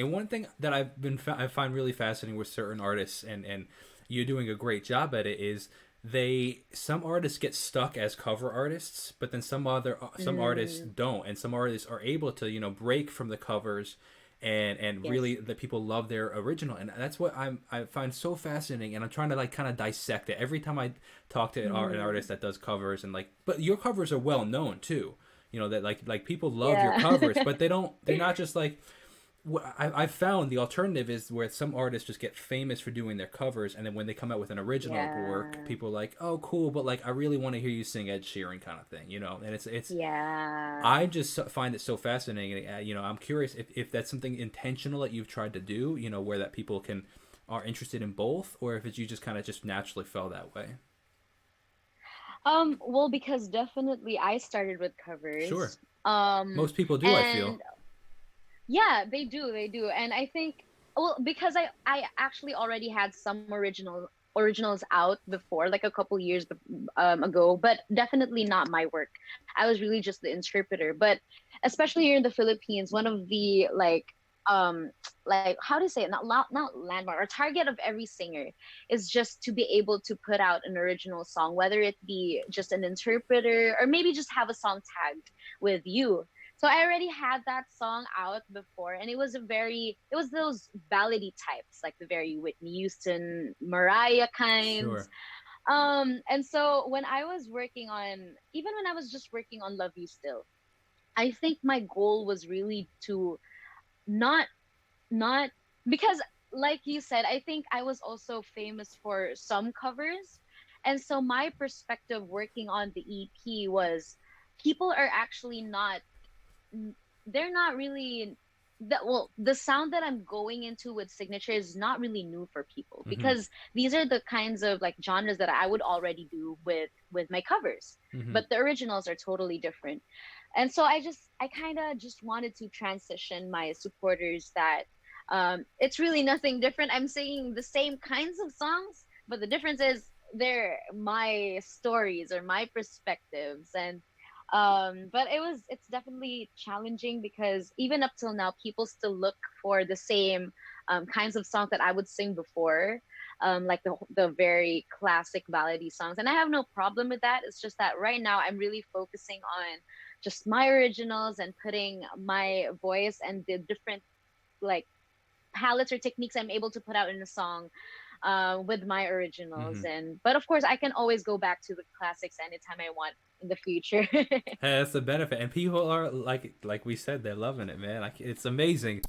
And one thing that I find really fascinating with certain artists, and you're doing a great job at it, is some artists get stuck as cover artists, but then some artists Mm, don't, and some artists are able to break from the covers and yes. really that people love their original. And that's what I find so fascinating, and I'm trying to like kind of dissect it every time I talk to an Mm, artist that does covers. And like, but your covers are well known too, that like people love your yeah. covers, but they're not just like I found the alternative is where some artists just get famous for doing their covers, and then when they come out with an original work, Yeah. people are like, oh, cool, but like I really want to hear you sing Ed Sheeran kind of thing. And it's Yeah. I just find it so fascinating. I'm curious if that's something intentional that you've tried to do, where that people are interested in both, or if it's you just kind of just naturally fell that way. Well, because definitely I started with Sure, covers. most people do. I And feel. yeah, they do. And I think, well, because I actually already had some originals out before, like a couple years ago, but definitely not my work. I was really just the interpreter. But especially here in the Philippines, one of the um like how to say it, not landmark or target of every singer is just to be able to put out an original song, whether it be just an interpreter or maybe just have a song tagged with you. So I already had that song out before, and it was those ballady types, like the very Whitney Houston, Mariah kinds. Sure. And so even when I was just working on Love You Still, I think my goal was really to not not because, like you said, I think I was also famous for some covers. And so my perspective working on the EP was people are actually not they're not really the sound that I'm going into with signature is not really new for people, Mm-hmm. because these are the kinds of like genres that I would already do with my covers, Mm-hmm. but the originals are totally different. And so I kind of just wanted to transition my supporters that it's really nothing different. I'm singing the same kinds of songs, but the difference is they're my stories or my perspectives. And but it's definitely challenging because even up till now people still look for the same kinds of songs that I would sing before, like the very classic ballady songs, and I have no problem with that. It's just that right now I'm really focusing on just my originals and putting my voice and the different like palettes or techniques I'm able to put out in a song with my Mm-hmm. originals. And but of course I can always go back to the classics anytime I want in the future. Hey, that's the benefit, and people are like we said, they're loving it, man. Like it's amazing.